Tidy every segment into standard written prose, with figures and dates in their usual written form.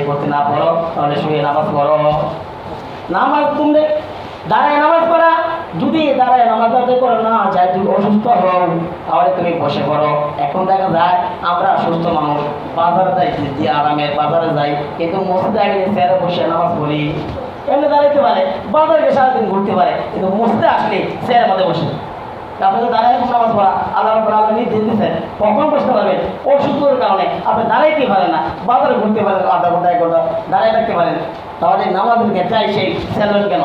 পড়তে না পড়ো তাহলে শুয়ে নামাজ পড়ো। নামাজ তুমি দাঁড়ায় নামাজ পড়া, যদি দাঁড়ায় নামাজ আদায় করো না যায়, তুমি অসুস্থ হও তাহলে তুমি বসে পড়ো। এখন দেখা যায় আমরা সুস্থ মানুষ বাজারে যাই, যে আরামের বাজারে যাই, কিন্তু মসজিদে আগে চেয়ারে বসে নামাজ পড়ি। এমনি দাঁড়াইতে পারে, বাজারে গিয়ে সারাদিন ঘুরতে পারে, কিন্তু মসজিদে আসলে চেয়ারের মধ্যে বসে। আপনি দাঁড়ায় নামাজ পড়া আল্লাহ রাব্বুল আলামিন নির্দেশ দিচ্ছেন, কখন বসতে পারবেন? অসুস্থতার কারণে আপনি দাঁড়াইতে পারেন না, বাজারে ঘুরতে পারেন, আধা ঘন্টা 1 ঘন্টা দাঁড়িয়ে থাকতে পারেন, তাহলে নামাজের ক্ষেত্রে সেই চেয়ারের কেন?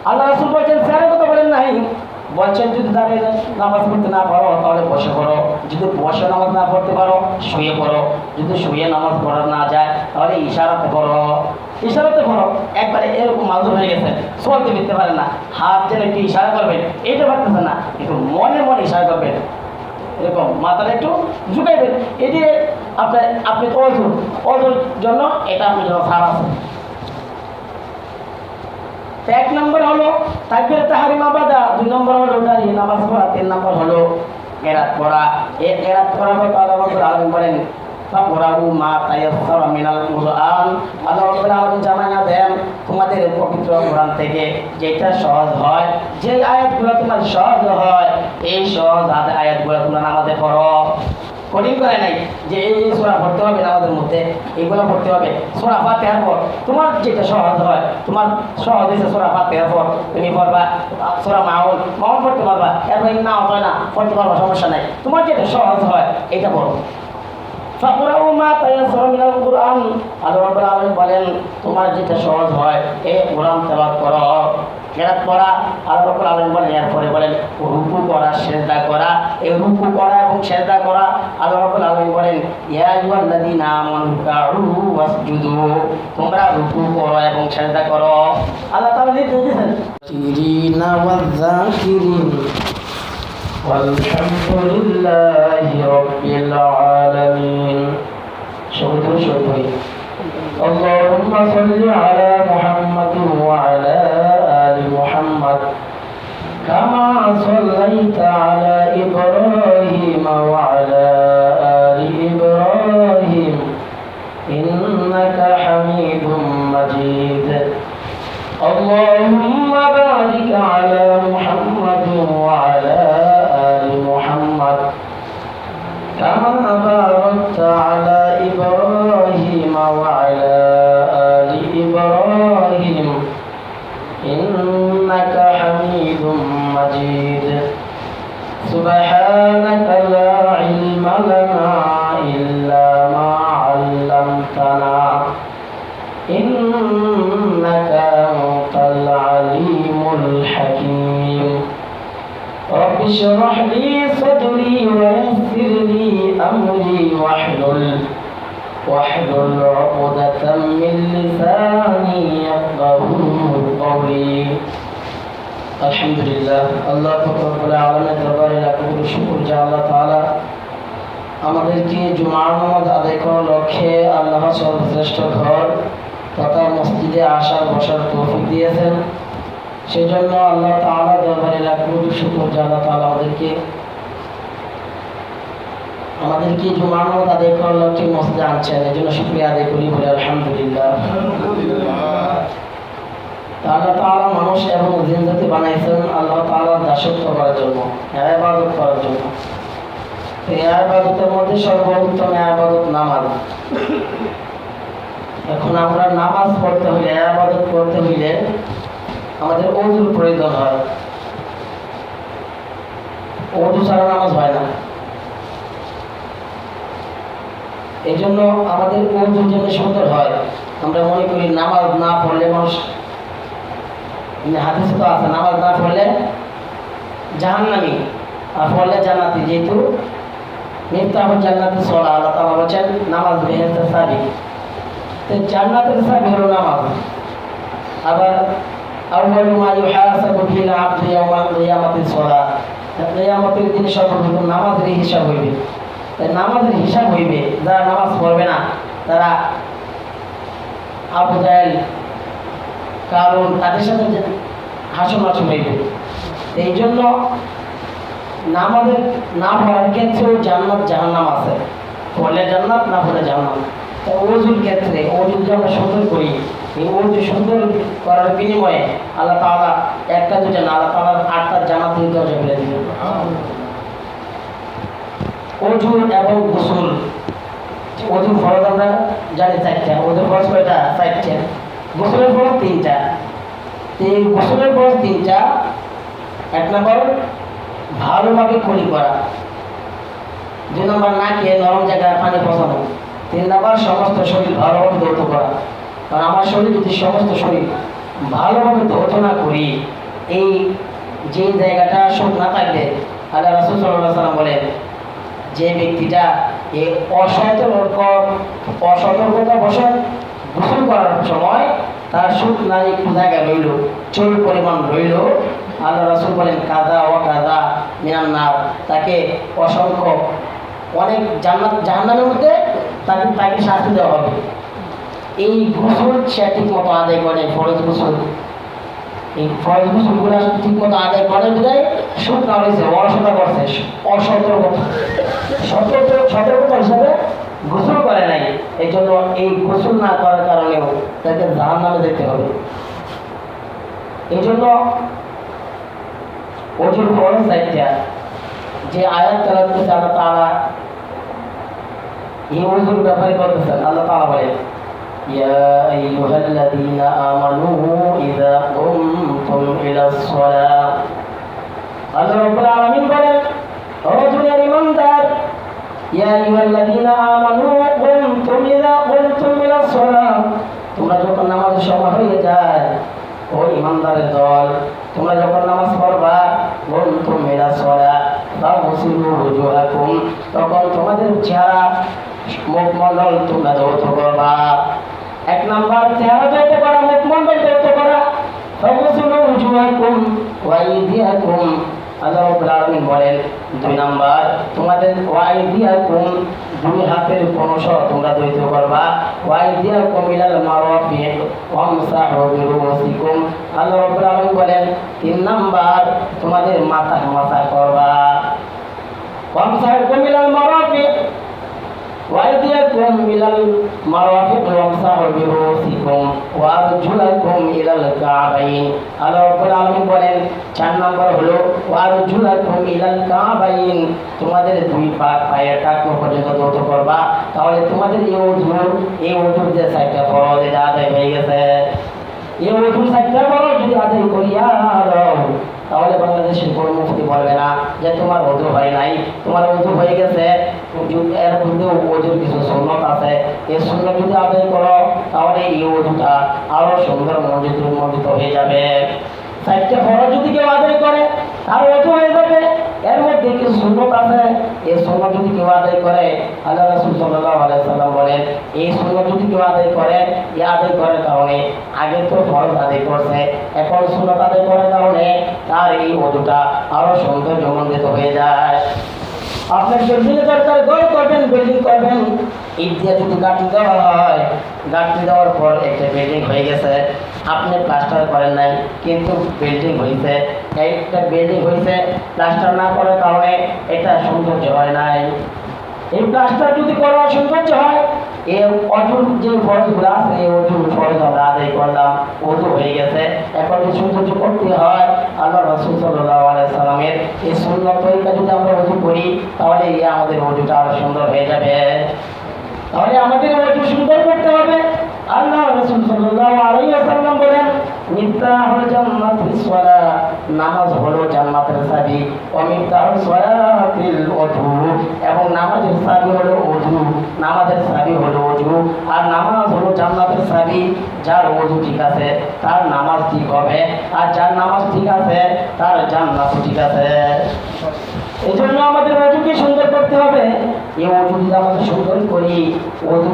আল্লাহ রাসূল বলছেন চেয়ারের কথা বলেন নাই, বলছেন যদি দাঁড়িয়ে নামাজ পড়তে না পারো তাহলে বসে পড়ো, যদি বসে নামাজ না পড়তে পারো শুয়ে পড়ো, যদি শুয়ে নামাজ পড়া না যায় তাহলে ইশারাতে পড়ো। ইশারাতে পড়ো, একবারে এরকম মাজুর হয়ে গেছে, চলতে ফিরতে পারে না, হাত যেন একটু ইশারা করবেন, এটা পারতেছে না, একটু মনে মনে ইশারা করবেন, এরকম মাথাটা একটু ঝুঁকাইবেন। এই যে আপনি অজুর জন্য এটা আপনার জন্য সার আছে। 1 নম্বর হলো তাকবীরাতুল তাহরিমা বাদা, 2 নম্বর হলো দাঁড়িয়ে নামাজ পড়া, 3 নম্বর হলো কেরাত পড়া। এই কেরাত পড়া কথা আল্লাহ রাব্বুল আলামিন বলেন ফাকরাউ মা তায়াসসারা মিনাল কুরআন। আল্লাহ রাব্বুল আলামিন জানায়া দেন তোমাদের পবিত্র কোরআন থেকে যেটা সহজ হয়, যে আয়াতগুলো তোমার সহজ হয়, এই সহজ আয়াতগুলো তোমরা নামাজে পড়ো। কঠিন করে নাই যে এই সূরা পড়তে হবে নামাজের মধ্যে, এইগুলো পড়তে হবে। সূরা ফাতিহার পর তোমার যেটা সহজ হয়, তোমার সহজ হয়েছে সূরা ফাতিহার পর তুমি পড়বা সূরা মাউন পড়তে পারবা, এরপর না হয় না পড়তে পারবা, সমস্যা নাই, তোমার যেটা সহজ হয় এটা পড়ো। ফাকরাউ মা তায়াসসারা মিনাল কুরআন, আল্লাহ রাব্বুল আলামিন বলেন তোমার যেটা সহজ হয় এই কোরআন তেলাওয়াত করো। কেরাত পড়া আল্লাহ রাব্বুল আলামিন বলেন, এরপরে বলেন রুকু করা, সিজদা করা। এই রুকু করা এবং সিজদা করা আল্লাহ রাব্বুল আলামিন বলেন ইয়া আইয়ুহাল্লাযীনা আমানু রুকউ ওয়াসজুদু, তোমরা রুকু করো এবং সিজদা করো। আল্লাহ তাআলা নির্দেশ দিয়েছেন তিরিনা ওয়াযাকিরিন আলহামদুলিল্লাহি রাব্বিল আলামিন। সবুজ সবুজ আল্লাহুম্মা সাল্লি আলা মুহাম্মাদিন ওয়া আলা আলি মুহাম্মাদ কামা সাল্লাইতা আলা ইব্রাহিম ওয়া আলা আলি ইব্রাহিম ইন্নাকা হামিদুম মাজিদ। আল্লাহুম্মা বারিক আলা মুহাম্মাদিন ওয়া আলা محمد كما باركت على إبراهيم وعلى آل إبراهيم إنك حميد مجيد. سبحانك لا علم لنا إلا ما علمتنا إنك أنت العليم الحكيم. رب اشرح لي صدري ويسر لي أمري واحلل عقدة من لساني يفقهوا قولي. الحمد لله আল্লাহ রব্বুল আলামিনের দরবারে লাখ কোটি শুকর যে আল্লাহ তাআলা আমাদেরকে জুমার নামাজ আদায় করার লক্ষ্যে আল্লাহর সর্বশ্রেষ্ঠ ঘর তথা মসজিদে আসার বসার তৌফিক দিয়েছেন। সেজন্য আল্লাহ তাআলা দরবারে লাখ কোটি শুকর যে আল্লাহ তাআলা আমাদেরকে জুমার নামাজ আদায় করার লক্ষ্যে মসজিদে আনছেন, এই জন্য শুকরিয়া আদায় করি, বলে আলহামদুলিল্লাহ। আল্লাহ তাআলা মানুষ এবং জিন জাতি বানাইছেন আল্লাহ তাআলার দাসত্ব করার জন্য, ইবাদত করার জন্য। এই ইবাদতের মধ্যে সর্বোত্তম ইবাদত নামাজ। এখন আমরা নামাজ পড়তে হইলে, ইবাদত করতে হইলে আমাদের ওযুর প্রয়োজন হয়। ওযু ছাড়া নামাজ হয় না। এই জন্য আমাদের ওযু যেন সুন্দর হয়। আমরা মনে করি নামাজ না পড়লে মানুষ, হাদিসে তো আছে নামাজ না পড়লে জাহান্নামী আর পড়লে জান্নাতি। যেহেতু মিফতাহুল জান্নাতি সালাহ, আল্লাহ তাআলা বলেন নামাজ বেহেশতের চাবি, তো জান্নাতের চাবি হলো নামাজ। আবার আউয়ালু মা ইউহাসাবু বিল আবদি ইয়াওমাল কিয়ামাতি সালাহ, কিয়ামতের দিন সর্বপ্রথম নামাজের হিসাব হইবে। তাই নামাজের হিসাব হইবে, যারা নামাজ পড়বে না তারা আবু জাহেল কারণ তাদের সাথে হাসন নাচন হইবে। এই জন্য নামাজের না পড়ার ক্ষেত্রেও জান্নাত জাহান্নাম আছে। হলে জান্নাত, না হলে জান্নাত। ওজুর ক্ষেত্রে ওজু যদি আমরা সুন্দর করি, এই ওজু সুন্দর করার বিনিময়ে আল্লাহ তাআলা একটা দুইটা না, আল্লাহ তাআলা 8টা জান্নাতের দরজা খুলে দিবেন। ওজু এবং গোসল, ওজুর ফরজ আমরা জানি 4টা, ওজুর ফরজ কয়টা? 4টা। গোসলের ফরজ 3টা। এই গোসলের ফরজ 3টা। 1 নম্বর ভালোভাবে কুলি করা, 2 নম্বর নাকে নরম জায়গায় পানি পৌঁছানো, 3 নম্বর সমস্ত শরীর ভালোভাবে ধৌত করা। কারণ আমার শরীর যদি সমস্ত শরীর ভালোভাবে ধৌত না করি, এই যে জায়গাটা শুকনো না থাকবে, আল্লাহ রাসূল সাল্লাল্লাহু আলাইহি ওয়াসাল্লাম বলেন যে ব্যক্তিটা এই অসতর্কতাবশত গোসল করার সময় তার শুকনা একটু জায়গা রইল, চুল পরিমাণ রইল, আল্লাহ রাসূল বলেন কাযা ওয়া কাযা মিনান নার, তাকে অসংখ্য অনেক জাহান্নামের মধ্যে তাকে শাস্তি দেওয়া হবে। এই গোসল সে ঠিক মতো আদায় করে, ফরজ গোসল, এই ফরজ গোসলগুলো ঠিক মতো আদায় করে বিদায় শুকনা হয়েছে, অলসতা করছে, সতর্কতা হিসাবে গোসল করে নাই, এই জন্য এই গোসল না করার কারণেও তাকে জাহান্নামে যেতে হবে। এই জন্য ওজুর ফরজ 4টা। যে আয়াত তেলাওয়াত করতে আল্লাহ তাআলা এই ওজুর ব্যাপারে বলতেছেন, আল্লাহ তাআলা বলেন ইয়া আইয়ুহাল্লাযীনা আমানু ইযা কুমতুম ইলাস সালাহ, আল্লাহ রাব্বুল আলামিন বলেন ও দুনিয়ার ঈমানদার, ইয়া আইয়ুহাল্লাযীনা আমানু ইযা কুমতুম ইলাস সালাহ, তোমরা যখন নামাজের সময় হয়ে যায়, ও ঈমানদারের দল, তোমরা যখন নামাজ পড়বা, কুমতুম ইলাস সালাহ ফাগসিলু ওজুহাকুম, তখন তোমাদের চেহারা মুখমণ্ডল তোমরা ধৌত করবা। 1 নাম্বার চেহারা ধৌত করা, মুখমণ্ডল ধৌত করা। ফাগসিলু ওজুহাকুম ওয়া আইদিয়াকুম, আল্লাহ রাব্বুল আলামিন বলেন 2 নাম্বার তোমাদের ওয়া আইদিয়াকুম, 2 হাতের কনুষ তোমরা ধৌত করবা। ওয়া আইদিয়াকুম ইলাল মারাফিক ওয়ামসাহু বিরুসিকুম, আল্লাহ রাব্বুল আলামিন বলেন 3 নাম্বার তোমাদের মাথা মাথা করবা। ওয়ামসাহু ইলাল মারাফিক وأيديكم إلى المرافق وامسحوا برؤوسكم وأرجلكم إلى الكعبين, আল্লাহ রাব্বুল আলামিন বলেন 4 নম্বর হলো ওয়ারজুলাকুম ইলাল কাবাইন, তোমাদের 2 পায়ের টাকনো পর্যন্ত ধৌত করবা। তাহলে তোমাদের এই ওযুর যে 4টা ফরজ এটা আদায় হয়ে গেছে। এই ওযুর 4টা ফরজ যদি আদায় করিয়া দাও, তাহলে বাংলাদেশের কোনো মুফতি বলবে না যে তোমার ওযু হয় নাই, তোমার ওযু হয়ে গেছে। এর মধ্যে ওযুর কিছু সুন্নাত আছে, এই সুন্নাত যদি আদায় করো তাহলে এই ওযুটা আরো সুন্দর মণ্ডিত হয়ে যাবে। 4টা ফরজ যদি কেউ আদায় করে তার ওযু হয়ে যাবে। এর মধ্যে কিছু সুন্নাত আছে, এই সুন্নাত যদি কেউ আদায় করে, আল্লাহ রাসূল সাল্লাল্লাহু আলাইহি ওয়াসাল্লাম বলেন এই সুন্নাত যদি কেউ আদায় করে, এই আদায় করার কারণে আগে তো ফরজ আদায় করছে, এখন সুন্নাত আদায় করার কারণে তার এই ওযুটা আরো সৌন্দর্যমণ্ডিত হয়ে যায়। আপনার বিল্ডিং দরকার, ঘর করবেন, বিল্ডিং করবেন, ইট দিয়ে যদি গাঁথনি দেওয়া হয়, গাঁথনি দেওয়ার পর একটা বিল্ডিং হয়ে গেছে, আপনি প্লাস্টার করেন নাই কিন্তু বিল্ডিং হয়েছে, একটা বিল্ডিং হয়েছে, প্লাস্টার না করার কারণে এটা সৌন্দর্য হয় নাই। এই প্লাস্টার যদি করা সৌন্দর্য হয়, এই অজুর যে ফরজগুলো আছে, এই অজুর ফরজ আমরা আদায় করলাম, ওযু হয়ে গেছে, এখন এই সৌন্দর্য করতে হয় আল্লাহ রাসূল সাল্লাল্লাহু আলাইহি সাল্লামের এই সুন্নাত তরিকা যদি আমরা ওযু করি, তাহলে এই আমাদের ওযুটা আরো সুন্দর হয়ে যাবে। তাহলে আমাদের ওযু সুন্দর করতে হবে। আল্লাহ রাসূল সাল্লাল্লাহু আলাইহি ওয়াসাল্লাম বলেন মিফতাহুল জান্নাতিস সালাহ, নামাজ হলো জান্নাতের চাবি। ওয়া মিফতাহুস সালাতিল ওযু, এবং নামাজের চাবি হলো ওযু, নামাজের চাবি হলো ওযু। আর নামাজ হলো জান্নাতের চাবি। যার ওযু ঠিক আছে তার নামাজ ঠিক হবে, আর যার নামাজ ঠিক আছে তার জান্নাত ঠিক আছে। এই জন্য আমাদের ওযুকে সুন্দর করতে হবে। এই ওযু যদি আমরা সুন্দর করি, ওযু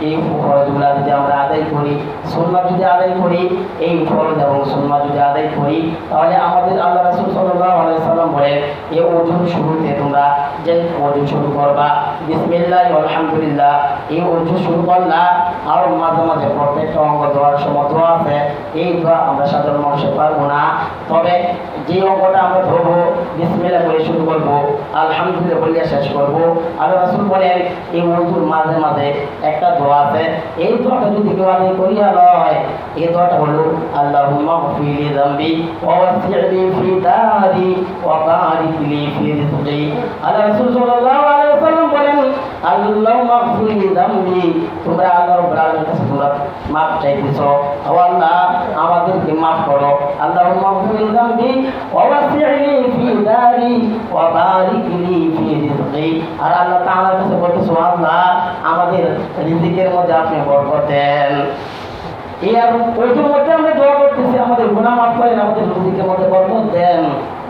এই ফরজগুলো যদি আমরা আদায় করি, সুন্নাত যদি আদায় করি, এই ফরজ এবং সুন্নাত যদি আদায় করি, তাহলে আমাদের আল্লাহ রাসূল সাল্লাল্লাহু আলাইহি সাল্লাম বলেন এই ওযুর শুরুতে তোমরা যে ওযু শুরু করবা বিসমিল্লাহ আলহামদুলিল্লাহ, এই ওযু শুরু করলা। আর মাঝে মাঝে প্রত্যেকটা অঙ্গ ধোয়ার সময় দোয়া আছে, এই দোয়া আমরা সাধারণ মানুষে পারবো না, তবে যে অঙ্কটা আমরা ধরবো বিসমিল্লাহ করে শুরু করবো, আলহামদুলিল্লাহ বলে শেষ করবো। আল্লাহ রাসূল বলেন এই ওযুর মাঝে মাঝে একটা দোয়া আছে, এই দোয়াটা যদি কেউ আদায় করিয়া লয়, এই দোয়াটা হলো আল্লাহুম্মা গফিরলি যামবি ওয়া ওয়াসি'লি ফি দারি ওয়া বারিক লি ফি রিজকি। আল্লাহ রাসূল সাল্লাল্লাহু আলাইহি ওয়াসাল্লাম বলেন আল্লাহুম্মা গফিরলি যামবি, তোমরা আল্লাহ রাব্বুল আলামিনের কাছে তোমরা মাফ চাইতেছো, ও আল্লাহ আমাদেরকে মাফ করো। আল্লাহুম্মা গফিরলি যামবি ওয়া ওয়াসি'লি ফি দারি ওয়া বারিক লি ফি রিজকি। আর আল্লাহ তাআলার কাছে বলতেছো আল্লাহ আমাদের রিজিকের মধ্যে আপনি বরকত দেন। এই আর ওইটার মধ্যে আমরা দোয়া করতেছি আমাদের গুনাহ মাফ করেন, আমাদের রিজিকের মধ্যে বরকত দেন।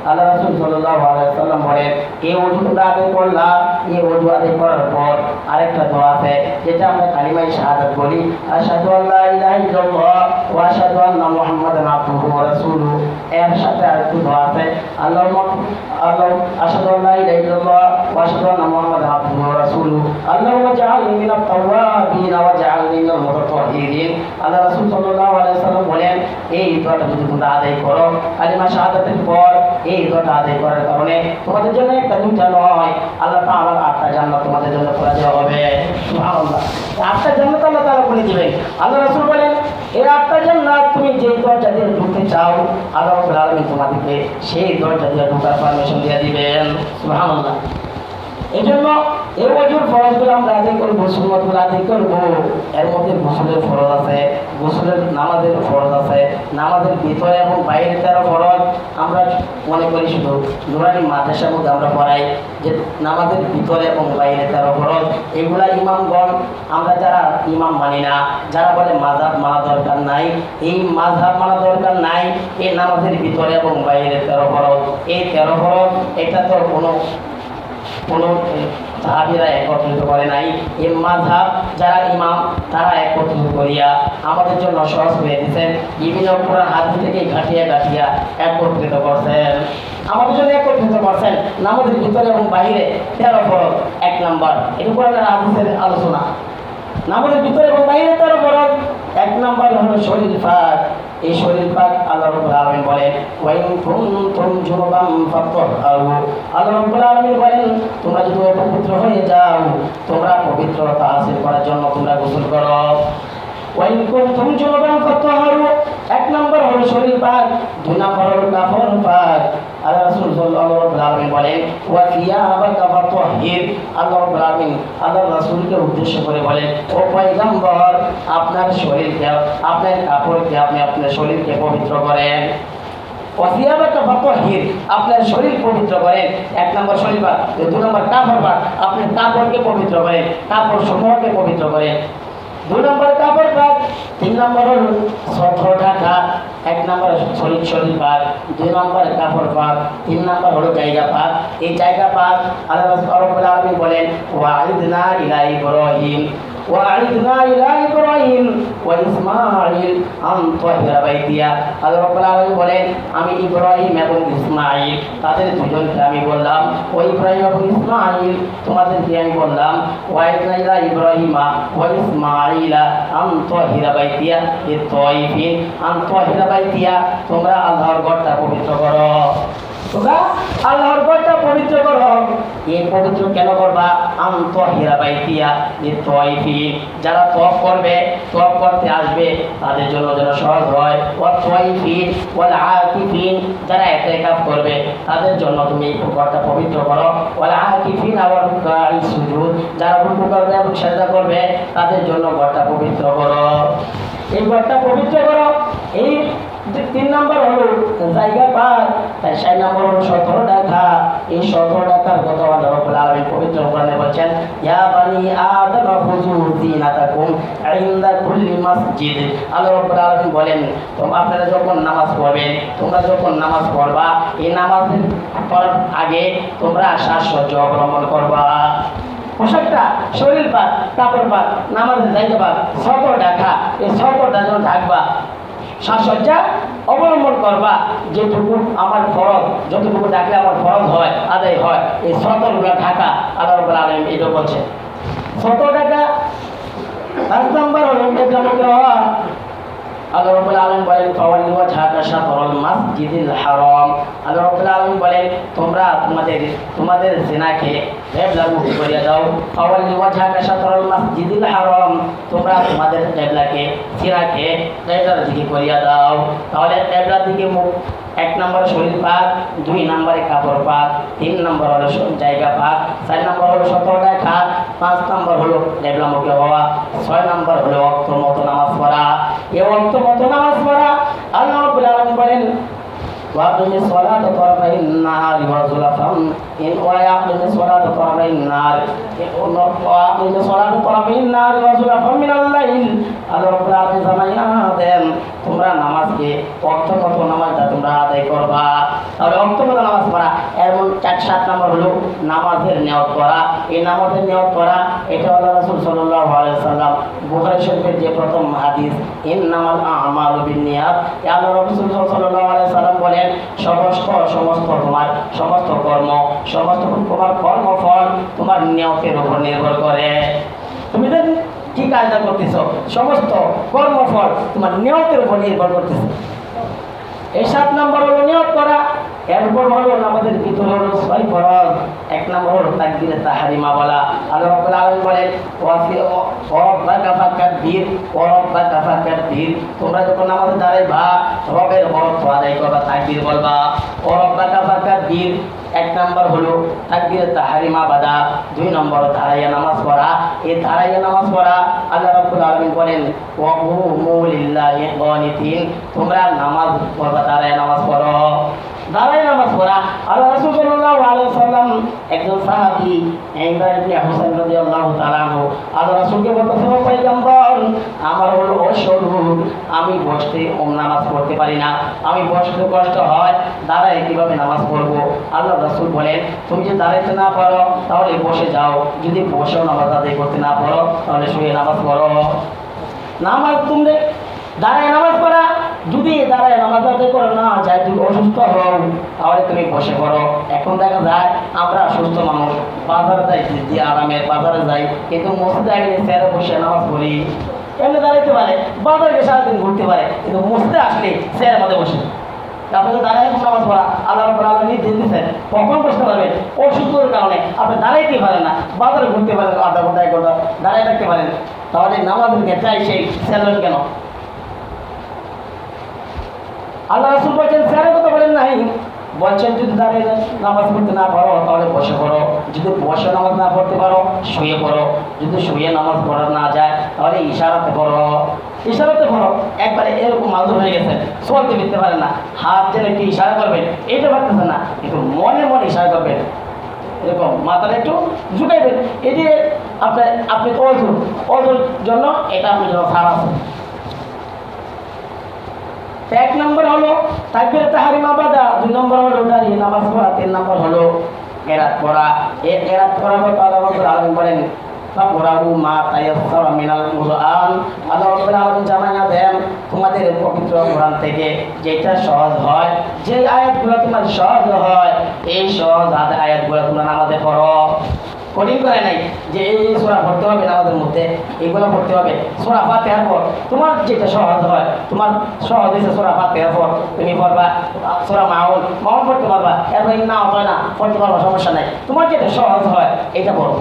আল্লাহ রাসূল সাল্লাল্লাহু আলাইহি ওয়াসাল্লাম বলেন এই ওযু তোমরা আদায় করলা, এই ওযু আদায় করার পর আরেকটা দোয়া আছে যেটা আমরা কালিমায়ে শাহাদাত বলি, আশহাদু আল্লা ইলাহা ইল্লাল্লাহ ওয়া আশহাদু আন্না মুহাম্মাদান আবদুহু ওয়া রাসূলুহু। এর সাথে আরেকটা দোয়া আছে আল্লাহুম্মা আশহাদু আল্লা ইলাহা ইল্লাল্লাহ ওয়া আশহাদু আন্না মুহাম্মাদান আবদুহু ওয়া রাসূলুহু আল্লাহুম্মা জাআলনি মিনাত তাওয়াবিন ওয়া জাআলনি মিনাল মুতাতাহহিরিন। আল্লাহ রাসূল সাল্লাল্লাহু আলাইহি ওয়াসাল্লাম বলেন এই দোয়াটা যদি তোমরা আদায় করো কালিমা শাহাদাতের পর, এই দোয়াটা আদায় করার কারণে তোমাদের জন্য একটা দুইটা নয়, আল্লাহ তাআলার 8টা জান্নাত তোমাদের জন্য করে দেওয়া হবে। সুবহানাল্লাহ, 8টা জান্নাত আল্লাহ তাআলা করে দিবেন। আল্লাহ রাসূল বলেন এই 8টা জান্নাত তুমি যে দরজা দিয়ে ঢুকতে চাও আল্লাহ রাব্বুল আলামিন তোমাদেরকে সেই দরজা দিয়ে ঢোকার পারমিশন দিয়ে দিবেন। সুবহানাল্লাহ। এই জন্য এই ওযুর ফরজগুলো আমরা আদায় করবো, সুন্নতগুলো আদায় করবো। এর মধ্যে গোসলের ফরজ আছে, গোসলের নামাজের ফরজ আছে, নামাজের ভিতরে এবং বাইরে 13 ফরজ। আমরা মনে করি শুধু নুরানি মাদ্রাসার মধ্যে আমরা পড়াই যে নামাজের ভিতরে এবং বাইরে 13 ফরজ, এগুলা ইমামগণ আমরা যারা ইমাম মানি না, যারা বলে মাযহাব মানা দরকার নাই, এই মাযহাব মানা দরকার নাই, এই নামাজের ভিতরে এবং বাইরে 13 ফরজ, এই 13 ফরজ এটা তো কোনো সাহাবীরা একত্রিত করে নাই, এই মাযহাব যারা ইমাম তারা একত্রিত করিয়া আমাদের জন্য সহজ করে দিয়েছেন, বিভিন্ন কোরআন হাদিস থেকে ঘাটিয়া ঘাটিয়া একত্রিত করছেন, আমাদের জন্য একত্রিত করছেন। নামাজের ভিতরে এবং বাইরে 13 ফরজ, 1 নাম্বার এটা কোরআনের হাদিসের আলোচনা। নামাজের ভিতরে এবং বাইরে 13 ফরজ, 1 নাম্বার হলো শরীর পাক। এই শরীর পাক আল্লাহ রাব্বুল আলামিন বলেন ওয়াইন কুনতুম জুনুবান ফাতাহহারু। আল্লাহ রাব্বুল আলামিন বলেন তোমরা যদি অপবিত্র হয়ে যাও তোমরা পবিত্রতা হাসিল করার জন্য তোমরা গোসল করো। ওয়াইন কুনতুম জুনুবান ফাতাহহারু, 1 নাম্বার হলো শরীর পাক, 2 নাম্বার হলো কাফন পাক। আল্লাহ রাসূল সাল্লাল্লাহু আলাইহি বলেন ওয়া সিয়াবাকা ফাতাহহির। আল্লাহ রাব্বুল আলামিন আল্লাহ রাসূলকে উদ্দেশ্য করে বলেন ও পয়গম্বর আপনার শরীরকে, আপনার কাপড়কে, আপনি আপনার শরীরকে পবিত্র করেন। ওয়াসিয়াবাকা ফাতাহহির, আপনার শরীর পবিত্র করেন। 1 নম্বর শরীর পাক, 2 নম্বর কাপড় পাক, আপনি কাপড়কে পবিত্র করেন, কাপড় সমূহকে পবিত্র করেন। 2 নম্বর কাপড় পাক, 3 নম্বর হল সতর ঢাকা। 1 নম্বর শরীর পাক, 2 নম্বর কাপড় পাক, 3 নম্বর হলো জায়গা পাক। এই জায়গা পাক আল্লাহ রাব্বুল আলামিন বলেন ওয়াইদনা ইলা ইব্রাহিম وَعِدْنَا إِلَى إِبْرَاهِيمَ وَإِسْمَاعِيلَ أَنْ طَهِّرَ بَيْتِيَ। আল্লাহ রাব্বুল আলামিন বলেন আমি ইব্রাহিম এবং ইসমাঈল তাদের দুজনকে আমি বললাম, ও ইব্রাহিম এবং ইসমাঈল তোমাদেরকে আমি বললাম ওয়াইদনা ইলা ইব্রাহিমা ওয়া ইসমাঈলা আন তাহিরা বাইতিয়া লিত-তাইফিন আন তাহিরা বাইতিয়া, তোমরা আল্লাহর ঘরটা পবিত্র করো, তোমরা আল্লাহর ঘরটা পবিত্র করো। এই পবিত্র কেন করবা? আন তাহিরা বাইতিয়া লিত-তাইফিন, যারা তওয়াফ করবে, তওয়াফ করতে আসবে তাদের জন্য যেন সহজ হয়। ওয়া তাইফিন ওয়াল আকিফিন, যারা ইতিকাফ করবে তাদের জন্য তুমি ঘরটা পবিত্র করো। ওয়াল আকিফিন ওয়া রুকাই সুজুদ, যারা রুকু করবে এবং সিজদা করবে তাদের জন্য ঘরটা পবিত্র করো। এই ঘরটা পবিত্র করো। এই 3 নম্বর হলো জায়গা পাক, তাই 4 নম্বর হলো 17 ঢাকা। এই 17 ঢাকার কথা আল্লাহ রাব্বুল আলামিন পবিত্র কোরআনে বলেন ইয়া বানি আদম খুযু যিনাতাকুম ইনদা কুল্লি মসজিদ। আল্লাহ রাব্বুল আলামিন বলেন তোমরা আপনারা যখন নামাজ পড়বেন, তোমরা যখন নামাজ পড়বা এই নামাজের পড়ার আগে তোমরা সাজসজ্জা অবলম্বন করবা। পোশাকটা শরীর পাক, কাপড় পাক, নামাজের জায়গা পাক, 17 ঢাকা, এই 17টা যেন ঢাকবা, সাজসজ্জা অবলম্বন করবা। যেটুকু আমার ফরজ, যতটুকু ডাকলে আমার ফরজ হয়, আদায় হয়, এই 17টা ঢাকা আল্লাহ রাব্বুল আলামিন এটা বলছে 17 ঢাকা। 5 নম্বর হলো আল্লাহ রাব্বুল আলামিন বলেন ফাওয়াল্লি ওয়াজহাকা শাতরাল মাসজিদিল হারাম। আল্লাহ রাব্বুল আলামিন বলেন তোমরা তোমাদের জিনাকে কিবলার মুখী করিয়া দাও। ফাওয়াল্লি ওয়াজহাকা শাতরাল মাসজিদিল হারাম, তোমরা তোমাদের কিবলাকে জিনাকে কিবলার দিকে করিয়া দাও। তাহলে কিবলার দিকে মুখ, এক নম্বর শরীর পাক, দুই নম্বরে কাপড় পাক, তিন নম্বর হলো জায়গা পাক, চার নম্বর হলো সতর্কতা খাত, পাঁচ নম্বর হলো কিবলামুখী হওয়া, ছয় নম্বর হলো ওয়াক্ত মতো নামাজ পড়া। এই ওয়াক্ত মতো নামাজ পড়া আল্লাহ রাব্বুল আলামিন বলেন وأقم الصلاة طرفي النهار وزلفا وأقم الصلاة طرفي النهار وأقم الصلاة طرفي النهار وزلفا من الليل। আল্লাহ রাব্বুল আলামিন জানাইয়া দেন তোমরা নামাজকে ওয়াক্তগত নামাজটা তোমরা আদায় করবা। তাহলে ওয়াক্তগত নামাজ পড়া এমন 4-7 নম্বর হলো নামাজের নিয়ত করা। এই নামাজের নিয়ত করা এটা আল্লাহ রাসূল সাল্লাল্লাহু আলাইহি ওয়াসাল্লাম বুখারী শরীফের যে প্রথম হাদিস ইন্নামাল আ'মালু বিন্নিয়াত, আল্লাহ রাসূল সাল্লাল্লাহু আলাইহি ওয়াসাল্লাম বলেন সমস্ত কর্ম, সমস্ত তোমার কর্মফল তোমার নিয়তের উপর নির্ভর করে। তুমি যে কি কাজটা করতেছ সমস্ত কর্মফল তোমার নিয়তের উপর নির্ভর করতেছে। এই 7 নম্বর হলো নিয়ত করা। এরপর হলো আমাদের ভিতরে হলো 6 ফরজ। 1 নম্বর হলো তাকবীরে তাহরিমা বলা। আল্লাহ রাব্বুল আলামিন বলেন ওয়ারাব্বাকা ফাকাব্বির ওয়ারাব্বাকা ফাকাব্বির, তোমরা যখন নামাজে দাঁড়াইবা রবের বরত্ব আদায় করবা, তাকবীর বলবা। ওয়ারাব্বাকা ফাকাব্বির 1 নম্বর হলো তাকবীরে তাহরিমা বাদা, 2 নম্বর দাঁড়াইয়া নামাজ পড়া। এই দাঁড়াইয়া নামাজ পড়া আল্লাহ রাব্বুল আলামিন বলেন ওয়াকুমু লিল্লাহি কানিতিন, তোমরা নামাজ পড়বা দাঁড়াইয়া নামাজ পড়ো। দাঁড়ায় নামাজ পড়া আল্লাহ রাসূল সাল্লাল্লাহু আলাইহি ওয়াসাল্লাম একজন সাহাবী ইমরান ইবনে হুসাইন রাদিয়াল্লাহু তাআলা আনহু আল্লাহ রাসূলকে বলতেছে ও পয়গম্বর আমার হলো অসুখ, আমি বসতে নামাজ পড়তে পারি না, আমি বসতে কষ্ট হয়, দাঁড়ায় কিভাবে নামাজ পড়বো? আল্লাহ রাসূল বলেন তুমি যদি দাঁড়াইতে না পারো তাহলে বসে যাও, যদি বসেও নামাজ আদায় করতে না পারো তাহলে শুয়ে নামাজ পড়ো। নামাজ তুমি দাঁড়ায় নামাজ পড়া, যদি দাঁড়ায় নামাজ আদায় করো না যায়, তুমি অসুস্থ হও তাহলে তুমি বসে পড়ো। এখন দেখা যায় আমরা সুস্থ মানুষ বাজারে যাই, যে আরামের বাজারে যাই, কিন্তু মসজিদে গেলে চেয়ারে বসে নামাজ পড়ি। এমনি দাঁড়াইতে পারে, বাজারে গিয়ে সারাদিন ঘুরতে পারে, কিন্তু মসজিদে আসলে চেয়ারের মধ্যে বসে। আপনাকে দাঁড়ায় নামাজ পড়া আল্লাহ রাব্বুল আলামিন নির্দেশ দিচ্ছেন কখন বসতে পারবেন? অসুস্থতার কারণে আপনি দাঁড়াইতে পারেন না, বাজারে ঘুরতে পারেন, আধা ঘন্টা 1 ঘন্টা দাঁড়ায় থাকতে পারেন, তাহলে নামাজের ক্ষেত্রে সেই চেয়ার কেন? আল্লাহ রাসূল বলেন চেয়ারের কথা বলেন নাই, বলছেন যদি দাঁড়িয়ে নামাজ পড়তে না পারো তাহলে বসে পড়ো, যদি বসে নামাজ না পড়তে পারো শুয়ে পড়ো, যদি শুয়ে নামাজ পড়া না যায় তাহলে ইশারাতে পড়ো। ইশারাতে পড়ো একবারে এরকম মাজুর হয়ে গেছে, চলতে ফিরতে পারেন না, হাত যেন একটু ইশারা করবেন এটা পারতেছেন না, একটু মনে মনে ইশারা করবেন, এরকম মাথাটা একটু ঝুঁকাইবেন। এই যে আপনি অজুর জন্য এটা আপনার জন্য খারাপ আছে। 1 নম্বর হলো তাকবীরে তাহরিমা বাদা, 2 নম্বর হলো দাঁড়িয়ে নামাজ পড়া, 3 নম্বর হলো কেরাত পড়া। এই কেরাত পড়া কথা আল্লাহ রাব্বুল আলামিন বলেন ফাকরাউ মা তায়াসসারা মিনাল কুরআন। আল্লাহ রাব্বুল আলামিন জানাইয়া দেন তোমাদের পবিত্র কোরআন থেকে যেটা সহজ হয়, যে আয়াতগুলো তোমার সহজ হয়, এই সহজ আয়াতগুলো তোমরা নামাজে পড়ো। কঠিন করে নাই যে এই সূরা পড়তে হবে নামাজের মধ্যে, এইগুলো পড়তে হবে। সূরা ফাতিহার পর তোমার যেটা সহজ হয়, তোমার সহজ হয়েছে সূরা ফাতিহার পর তুমি পড়বা সূরা মাউন পড়তে পারবা, এরপর না হয় না পড়তে পারবা, সমস্যা নাই, তোমার যেটা সহজ হয় এটা পড়ো।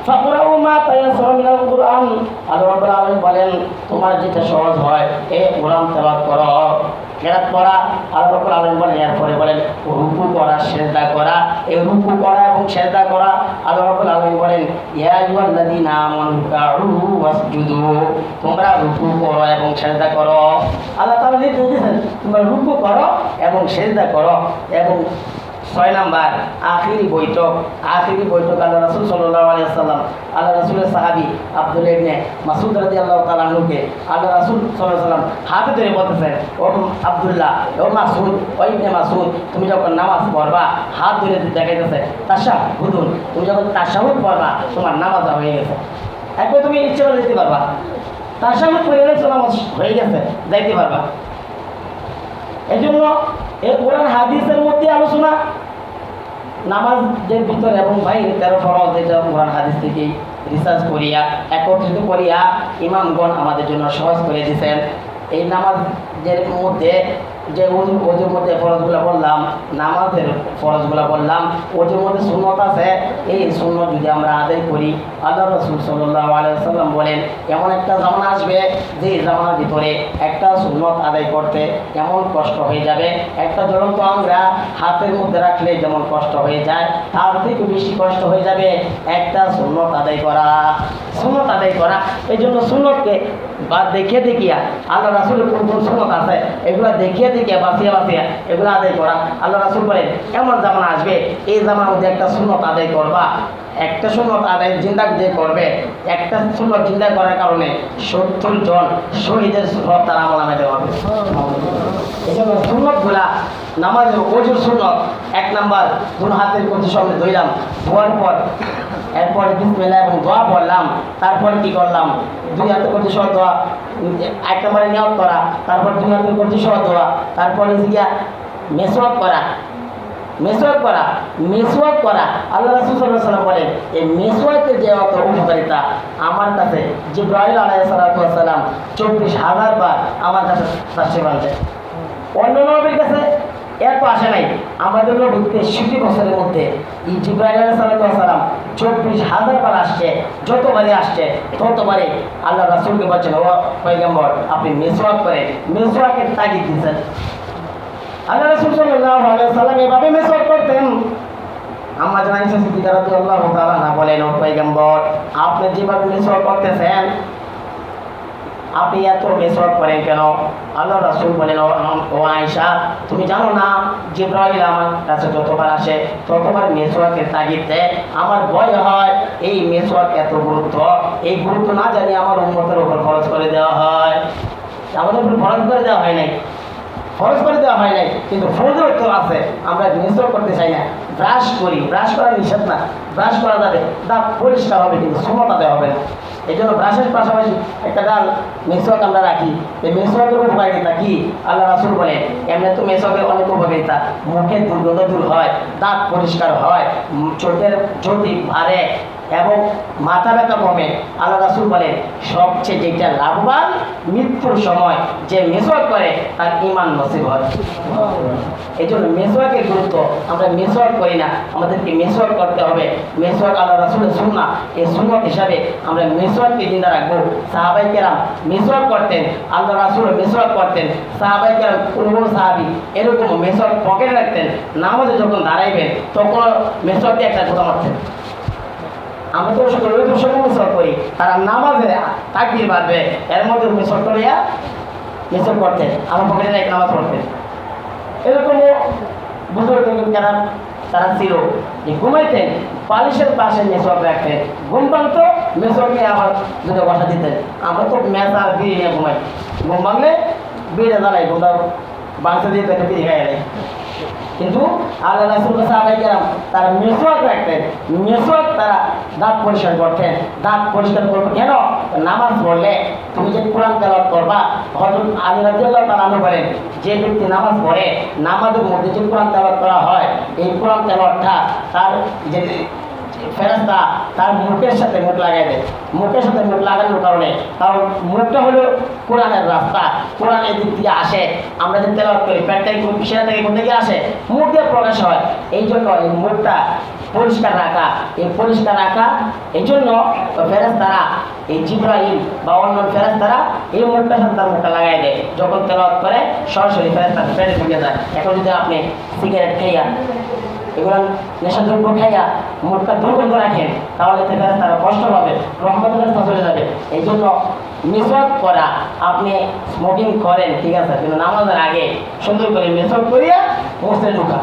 ফাকরাউ মা তায়াসসারা মিনাল কুরআন, আল্লাহ রাব্বুল আলামিন বলেন তোমার যেটা সহজ হয় এই কোরআন তেলাওয়াত করো। কেরাত পড়া আল্লাহ রাব্বুল আলামিন বলেন, এরপরে বলেন রুকু করা, সিজদা করা। এই রুকু করা এবং সিজদা করা আল্লাহ রাব্বুল আলামিন বলেন ইয়া আইয়ুহাল্লাযীনা আমানু রুকউ ওয়াসজুদু, তোমরা রুকু করো এবং সিজদা করো। আল্লাহ তাআলা নির্দেশ দিয়েছেন তোমরা রুকু করো এবং সিজদা করো। এবং 6 নাম্বার আখিরি বৈঠক আল্লাহ রাসূল সাল্লাল্লাহু আলাইহি ওয়াসাল্লাম আল্লাহ রাসূলের সাহাবী আব্দুল্লাহ ইবনে মাসউদ রাদিয়াল্লাহু তাআলা আনহুকে আল্লাহ রাসূল সাল্লাল্লাহু আলাইহি ওয়াসাল্লাম হাতে ধরে বলতেছেন ও আব্দুল্লাহ, ও মাসউদ, ও ইবনে মাসউদ, তুমি যখন নামাজ পড়বা হাত ধরে দেখাইতেছে তাশাহুদুন, তুমি যখন তাশাহুদ পড়বা তোমার নামাজ হয়ে গেছে। একবার তুমি ইচ্ছে করে যেতে পারবা, তাশাহুদ পড়ে গেলে নামাজ হয়ে গেছে, যাইতে পারবা। এই জন্য এই কোরআন হাদিসের মধ্যে আলোচনা নামাজের ভিতরে এবং বাইরে 13 ফরজ, যেটা কোরআন হাদিস থেকে রিসার্চ করিয়া একত্রিত করিয়া ইমামগণ আমাদের জন্য সহজ করে দিয়েছেন। এই নামাজের মধ্যে যে অজুর মধ্যে ফরজগুলো বললাম, নামাজের ফরজগুলো বললাম, অজুর মধ্যে সুন্নত আছে। এই সুন্নত যদি আমরা আদায় করি, আল্লাহ রাসূল সাল্লাল্লাহু আলাইহি ওয়াসাল্লাম বলেন এমন একটা জামানা আসবে যে জামানার ভিতরে একটা সুন্নত আদায় করতে এমন কষ্ট হয়ে যাবে, একটা জ্বলন্ত আমরা হাতের মধ্যে রাখলে যেমন কষ্ট হয়ে যায় তার থেকে বেশি কষ্ট হয়ে যাবে একটা সুন্নত আদায় করা। সুন্নত আদায় করা, এই জন্য সুন্নতকে বা দেখিয়ে দেখিয়া আল্লাহ রাসূলের কোন কোন সুন্নত আছে এগুলো দেখিয়ে দেখিয়ে বাঁচিয়ে বাঁচিয়ে এগুলো আদায় করা। আল্লাহ রাসূল বলেন এমন জামানা আসবে এই জামানার মধ্যে একটা সুন্নত আদায় করবা, একটা সুন্নত আদায় জিন্দা যে করবে, একটা সুন্নত জিন্দা করার কারণে 70 জন শহীদের সব তার আমল দেওয়া হবে। এই জন্য সুন্নতগুলা নামাজের ওজুর সুন্নত, এক নাম্বার দুই হাতের কবজি সামনে ধুইলাম, ধোয়ার পর এরপরে বিসমিল্লাহ এবং দোয়া পড়লাম, তারপরে কি করলাম দুই হাতের কবজি সহ দোয়া, এক নম্বরে নিয়ত করা, তারপর দুই হাতের কবজি সহ দোয়া, তারপরে গিয়া মেসওয়াক করা। মেসওয়াক করা আল্লাহ রাসূল সাল্লাল্লাহু আলাইহি ওয়াসাল্লাম বলেন এই মেসওয়াকের যে অত উপকারিতা আমার কাছে জিবরাইল আলাইহিস সালাম 24,000 বার আমার কাছে তার সেবা দেয়। অন্য নবীর কাছে এত আসে নাই। আমাদের নবীর 63 বছরের মধ্যে এই জিবরাইল আলাইহিস সালাম 24,000 বার আসছে। যতবারই আসছে ততবারই আল্লাহ রাসূলকে বলছেন ও পয়গম্বর আপনি মেসওয়াক করেন, মেসওয়াকের তাগিদ দিয়েছেন। আল্লাহ রাসূল সাল্লাল্লাহু আলাইহি ওয়াসাল্লাম এভাবে মেসওয়াক করতেন। আম্মা জান আয়েশা সিদ্দিকা রাদিয়াল্লাহু তাআলা না বলেন ও পয়গম্বর আপনি যেভাবে মেসওয়াক করতেছেন আপনি এত মেসওয়াক করেন কেন? আল্লাহ রাসূল বলেন ও আয়েশা তুমি জানো না জিবরাইল আমার কাছে যতবার আসে ততবার মেসওয়াকের তাগিদ দেয়। আমার ভয় হয় এই মেসওয়াক এত গুরুত্ব, এই গুরুত্ব না জানি আমার উম্মতের উপর খরচ করে দেওয়া হয়। আমাদের উপর খরচ করে দেওয়া হয় নাই, খরচ করে দেওয়া হয় নাই, কিন্তু ফরজও তো আছে। আমরা মেসওয়াক করতে চাই না, ব্রাশ করি, ব্রাশ করা নিষেধ না, ব্রাশ করা যাবে, দাঁত পরিষ্কার হবে কিন্তু সুন্নত আদায় হবে না। এই জন্য ব্রাশের পাশাপাশি একটা ডাল মেসওয়াক আমরা রাখি। এই মেসওয়াকের উপকারিতা কি আল্লাহ রাসূল বলেন এমনি তো মেসওয়াকের অনেক উপকারিতা, মুখের দুর্গন্ধ দূর হয়, দাঁত পরিষ্কার হয়, চোখের জ্যোতি বাড়ে এবং মাথা ব্যথা কমে। আল্লাহ রাসূল বলেন সবচেয়ে যেটা লাভবান মৃত্যুর সময় যে মেসওয়াক করে তার ঈমান নসিব হয়। এই জন্য মেসওয়াকের গুরুত্ব, আমরা মেসওয়াক করি না, আমাদেরকে মেসওয়াক করতে হবে। মেসওয়াক আল্লাহ রাসূলের সুন্নাহ, এই সুন্নাত হিসাবে আমরা মেসওয়াককে জিন্দা রাখবো। সাহাবায়ে কেরাম মেসওয়াক করতেন, আল্লাহ রাসূল মেসওয়াক করতেন, সাহাবায়ে কেরাম কোন সাহাবী এরকম মেসওয়াক পকেটে রাখতেন, নামাজে যখন দাঁড়াইবেন তখন মেসওয়াক দিয়ে একটা কথা মারতেন। আমরা তো সকলে মেসওয়াক করি, তারা নামাজে তাকবীর বাঁধবে এর মধ্যে মেসওয়াক করিয়া মেসওয়াক করতেন, আমার পকেটে রেখে নামাজ পড়তেন। এরকমও বুজুর্গ যারা তারা ছিল যে ঘুমাইতেন পালিশের পাশে মেসওয়াক রাখতেন, ঘুম ভাঙতো মেসওয়াক নিয়ে আবার দুটো বসা দিতেন। আমরা তো মেস আর বিড়ি নিয়ে ঘুমাই, ঘুম ভাঙলে বিড়িটা জ্বালাই, ঘুমটা বাংসা দিয়ে তাকে বিড়ি খাইয়ে দেয়। কিন্তু আল্লাহ রাসূল সাহাবায়ে কেরাম তারা মেসওয়াক রাখতেন, মেসওয়াক তারা দাঁত পরিষ্কার করতেন। দাঁত পরিষ্কার করবে কেন? নামাজ পড়লে তুমি যে কোরআন তেলাওয়াত করবা, হযরত আলী রাদিয়াল্লাহু তাআলা আনহু বলেন যে ব্যক্তি নামাজ পড়ে নামাজের মধ্যে যে কোরআন তেলাওয়াত করা হয় এই কোরআন তেলাওয়াতটা তার যে ফেরেশতা তার মুখের সাথে মুখ লাগাই দেয়। মুখের সাথে মুখ লাগানোর কারণে, কারণ মুখটা হলো কোরআনের রাস্তা, কোরআন এদিক দিয়ে আসে। আমরা যে তেলাওয়াত করি পেটটা সেটা থেকে কোন দিকে আসে? মুখ দিয়ে প্রকাশ হয়। এই জন্য এই মুখটা পরিষ্কার রাখা, এই পরিষ্কার রাখা এই জন্য ফেরেশতারা এই জিবরাইল বা অন্য ফেরেশতারা এই মুখটার সাথে তার মুখটা লাগাই দেয়। যখন তেলাওয়াত করে সরাসরি ফেরেশতা পেটে ঢুকে যায়। এখন যদি আপনি সিগারেট খাইয়া এগুলো নেশাদ্রব্য খাইয়া মুখটা দুর্গন্ধ রাখেন তাহলে তারা কষ্ট পাবে, রহমতের রাস্তা চলে যাবে। এই জন্য মেসওয়াক করা, আপনি স্মোকিং করেন ঠিক আছে, কিন্তু নামাজের আগে সুন্দর করে মেসওয়াক করিয়া মসজিদে ঢোকা,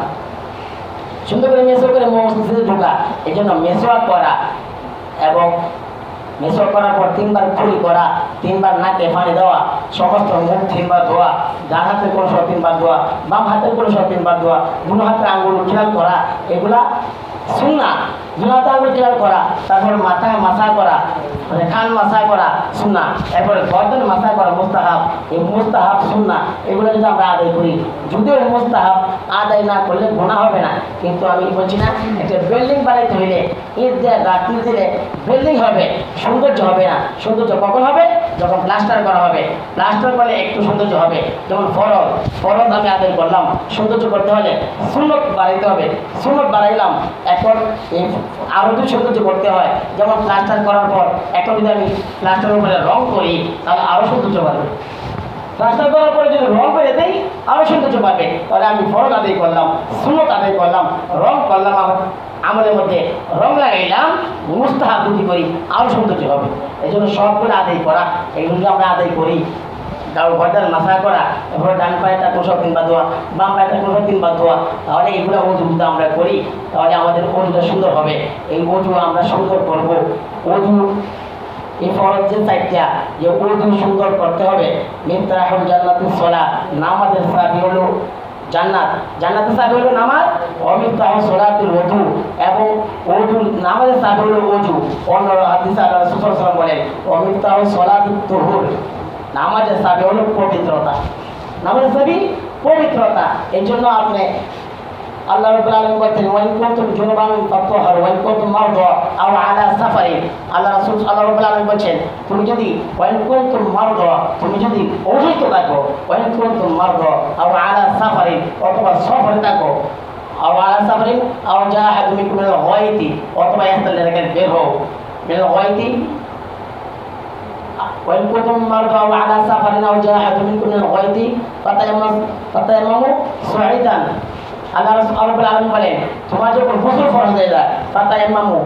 সুন্দর করে মেসওয়াক করে মসজিদে ঢোকা। এই জন্য মেসওয়াক করা এবং মেসওয়াক করার পর 3 বার কুলি করা, 3 বার নাকে পানি দেওয়া, সমস্ত মুখ 3 বার ধোয়া, ডান হাতের কোনো সব 3 বার ধোয়া, বাম হাতের কোনো সব 3 বার ধোয়া, দুনো হাতের আঙ্গুল খেয়াল করা, এগুলা সুন্নাহ। দুনো হাতের আঙ্গুল খেয়াল করা, তারপর মাথায় মাসা করা, কান মাসা করা সুন্নাহ, এরপরে গর্দন মাসা করা মুস্তাহাব। এই মুস্তাহাব সুন্নাহ এগুলো যদি আমরা আদায় করি, যদিও মুস্তাহাব আদায় না করলে গুনাহ হবে না, কিন্তু আমি বলছি না একটা বিল্ডিং বানাইতে হইলে ইট দিয়ে গাঁথনি দিলে বিল্ডিং হবে, সৌন্দর্য হবে না। সৌন্দর্য কখন হবে? যখন প্লাস্টার করা হবে। প্লাস্টার করলে একটু সৌন্দর্য হবে। যেমন ফরজ, ফরজ আমি আদায় করলাম, সৌন্দর্য করতে হলে সুন্নত বাড়াইতে হবে, সুন্নত বাড়াইলাম। এখন এই আরও একটু সৌন্দর্য করতে হয়, যেমন প্লাস্টার করার পর এখন যদি আমি প্লাস্টারের উপরে রং করি তাহলে আরও সৌন্দর্য বাড়বে। প্লাস্টার করার পরে যদি রং করে দেই আরও সৌন্দর্য পাবে। তাহলে আমি ফরজ আদায় করলাম, সুন্নত আদায় করলাম, রং করলাম, আমার আমলের মধ্যে রং লাগাইলাম, মুস্তাহাব যদি করি আরও সৌন্দর্য হবে। এই জন্য সবগুলো আদায় করা, এগুলো যদি আমরা আদায় করি, কারো গর্দান মাসা করা, এরপরে ডান পায়েটা কোষক কিংবা দোয়া, বাম পায়েটা কোষক কিংবা দোয়া, তাহলে এইগুলো অজু যদি আমরা করি তাহলে আমাদের অজুটা সুন্দর হবে। এই অজু আমরা সুন্দর করবো। অজু এই ফরজ যে চারটা, যে অজু সুন্দর করতে হবে। মিফতাহুল জান্নাতুস সালাহ, নামাজের চাবি হলো জান্নাত, জান্নাতের চাবি হলো নামাজ। অমিফতাহু সালাতুল ওযু, এবং ওযু নামাজের চাবি হলো ওযু। অন্য হাদিসে আল্লাহ রাসূল সাল্লাল্লাহু আলাইহি ওয়াসাল্লাম বলেন অমিফতাহু সালাতুত তুহুর, নামাজের চাবি হলো পবিত্রতা, নামাজের চাবি পবিত্রতা। এই জন্য আপনি আল্লাহ রাব্বুল আলামিন বলেন ওয়া ইন কুনতুম জুনুবান ফাতাহহারু ওয়া ইন কুনতুম মারদা আও আলা সাফারিন। আল্লাহ রাব্বুল আলামিন বলেন তুমি যদি ওয়া ইন কুনতুম মারদা, তুমি যদি অসুস্থ থাকো, ওয়া ইন কুনতুম মারদা আও আলা সাফারিন, অথবা সফরে থাকো, আও আলা সাফারিন আও জা আহাদুম মিনকুম মিনাল গায়তি, অথবা ইহতাল্লা থেকে বের হও মিনাল গায়তি, وإن كنتم مرضى أو على سفر أو جاء أحد منكم من الغائط فتيمموا صعيدا। আল্লাহ রাব্বুল আলামিন বলেন তোমার যখন গোসল ফরজ হয়ে যায়, ফাতায়াম্মামু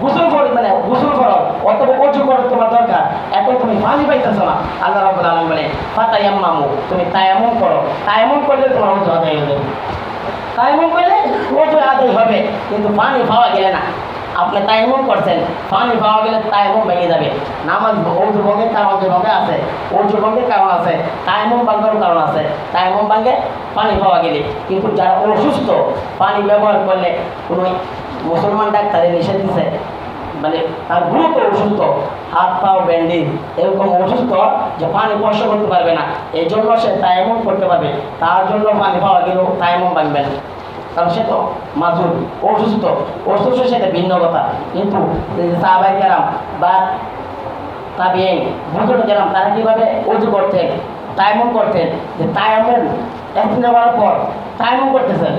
গোসল ফরজ, মানে গোসল ফরজ অথবা ওযু করার তোমার দরকার, এখন তুমি পানি পাইতেছো না, আল্লাহ রাব্বুল আলামিন বলেন ফাতায়াম্মামু, তুমি তায়াম্মুম করো। তায়াম্মুম করলে তোমার ওযু আদায় হয়ে যাবে। তায়াম্মুম করলে ওযু আদায় হবে, কিন্তু পানি পাওয়া গেলে না। আপনি তায়াম্মুম করছেন, পানি পাওয়া গেলে তায়াম্মুম ভেঙে যাবে। নামাজ ওযু ভঙ্গের কারণ যেভাবে আছে, ওযু ভঙ্গের কারণ আছে, তায়াম্মুম ভাঙার কারণ আছে। তায়াম্মুম ভাঙে পানি পাওয়া গেলে, কিন্তু যারা অসুস্থ পানি ব্যবহার করলে কোনো মুসলমান ডাক্তারে নিষেধ দিছে, মানে তার দ্রুত অসুস্থ, হাত পাও ব্যান্ডেজ, এরকম অসুস্থ যে পানি স্পর্শ করতে পারবে না, এই জন্য সে তায়াম্মুম করতে পারবে। তার জন্য পানি পাওয়া গেলেও তায়াম্মুম ভাঙবে না, কারণ সে তো মাজুর, অসুস্থ। অসুস্থ সেটা ভিন্ন কথা, কিন্তু সাহাবায়ে কেরাম বা তাবিঈন বুজুর্গ কেরাম তারা কীভাবে ওযু করতেন, তায়াম্মুম করতেন, যে তায়াম্মুম একদিন নেওয়ার পর তায়াম্মুম করতেছেন,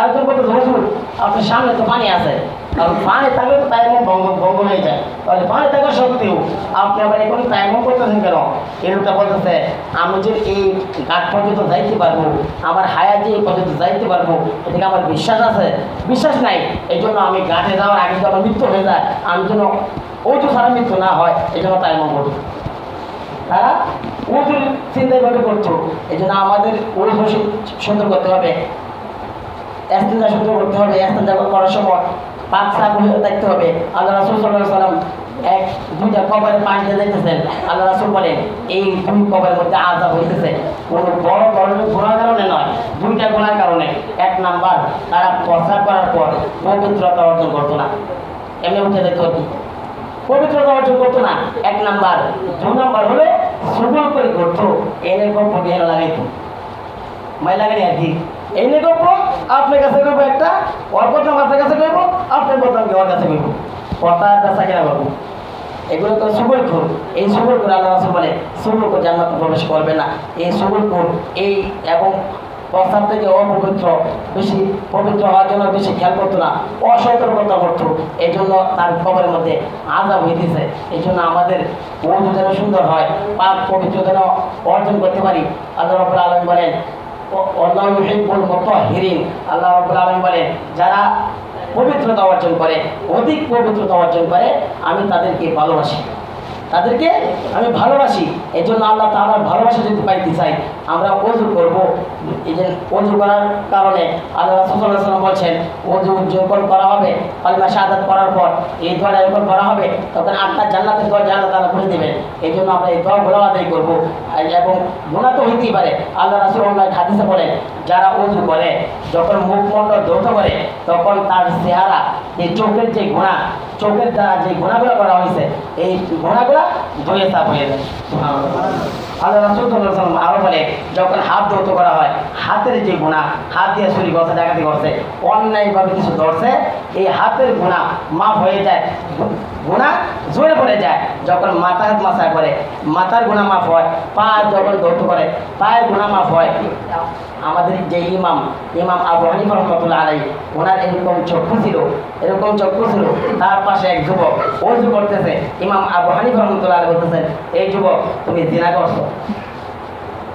একজন করতে হুজুর আপনার সামনে তো পানি আছে, কারণ পানি থাকলে তো তায়াম্মুম ভঙ্গ হয়ে যায়, তাহলে পানি থাকা সত্ত্বেও আপনি আবার এখন তায়াম্মুম করতেছেন কেন? এই লোকটা বলতেছে আমি যে এই ঘাট পর্যন্ত যাইতে পারবো, আমার হায়াত যে এই পর্যন্ত যাইতে পারবো, এদিকে আমার বিশ্বাস আছে, বিশ্বাস নাই, এই জন্য আমি ঘাটে যাওয়ার আগে যদি আমার মৃত্যু হয়ে যায়, আমি যেন ওযু ছাড়া মৃত্যু না হয়, এই জন্য তায়াম্মুম করবো। তারা ওযুর চিন্তাই ভাবে করতো। এই জন্য আমাদের ওযু সুন্দর করতে হবে, ইস্তেঞ্জা সুন্দর করতে হবে। ইস্তেঞ্জা করার সময় পাক সাফ হয়ে থাকতে হবে। আল্লাহ রাসূল সাল্লাল্লাহু আলাইহি ওয়াসাল্লাম দুইটা কবরে পানি দিয়ে দেখতেছেন, আল্লাহ রাসূল বলেন এই দুই কবরের মধ্যে আযাব হইতেছে কোনো বড় ধরনের গুনার কারণে নয়, দুইটা গুনার কারণে। এক নাম্বার, তারা প্রস্রাব করার পর পবিত্রতা অর্জন করতো না, এমনি উঠে যেত, পবিত্রতা অর্জন করতো না, এক নাম্বার। দুই নাম্বার হলো সুবল করে করতো, এনে গল্প দিয়ে লাগাইতো, মাই লাগানি আর কি, এই নিয়ে গল্প আপনার কাছে করবো একটা, ওর বদনাম আপনার কাছে করবো, আপনার বদনামকে ওর কাছে করবো, কথা কাছে কেনা করবো, এগুলো তো সুবলখোর। এই সুবলখোর আল্লাহ রাসূল বলে সুবলখোর জান্নাতে প্রবেশ করবে না। এই সুবলখোর এই এবং প্রস্তাব থেকে অপবিত্র, বেশি পবিত্র হওয়ার জন্য বেশি খেয়াল করতো না, অসতর্কতা করতো, এই জন্য তার কবরের মধ্যে আযাব হইতেছে। এই জন্য আমাদের ওযু যেন সুন্দর হয়, পাক পবিত্র যেন অর্জন করতে পারি। আল্লাহ রাব্বুল আলামিন বলেন আল্লাহু ইউহিব্বুল মুতাহহিরিন, আল্লাহ রাব্বুল আলামিন বলেন যারা পবিত্রতা অর্জন করে, অধিক পবিত্রতা অর্জন করে, আমি তাদেরকে ভালোবাসি, তাদেরকে আমি ভালোবাসি। এই জন্য আল্লাহ তাআলার ভালোবাসা যদি পাইতে চাই আমরা ওযু করব। এই যে ওযু করার কারণে আল্লাহ রাসূল সাল্লাল্লাহু আলাইহি ওয়াসাল্লাম বলেছেন ওযু যখন করা হবে, কালিমা শাহাদাত করার পর এই দোয়াটা যখন করা হবে তখন আটটা জান্নাতের দরজা আল্লাহ তাআলা খুলে দেবেন। এই জন্য আমরা এই দোয়াগুলো আদায় করব। এবং গুনাহ তো হইতেই পারে, আল্লাহ রাসূল অন্য হাদিসে বলেন যারা ওযু করে যখন মুখমণ্ডল ধৌত করে তখন তার চেহারা, এই চোখের যে গুনাহ চোখের দ্বারা যে গুণাগুলো করা হয়েছে এই গুণাগুলা ধুয়ে সাফ হয়ে যায়। আল্লাহ রাসূল সাল্লাল্লাহু আলাইহি ওয়াসাল্লাম আরো বলে, যখন হাত ধৌত করা হয়, হাতের যে গুণা, হাত দিয়ে চুরি করছে, ডাকাতি করছে, অন্যায়ভাবে কিছু ধরছে, এই হাতের গুণা মাফ হয়ে যায়, গুণা জোরে পড়ে যায়। যখন মাথা হাত মাসা করে, মাথার গুণা মাফ হয়। পা যখন ধৌত করে, পায়ের গুণা মাফ হয়। আমাদের যে ইমাম আবু হানিফা রাহমাতুল্লাহ আলাইহি, ওনার এরকম চক্ষু ছিল, তার পাশে এক যুবক ওযু করতেছে। ইমাম আবু হানিফা রাহমাতুল্লাহ আলাইহি বলতেছেন, এই যুবক তুমি জিনা করছো।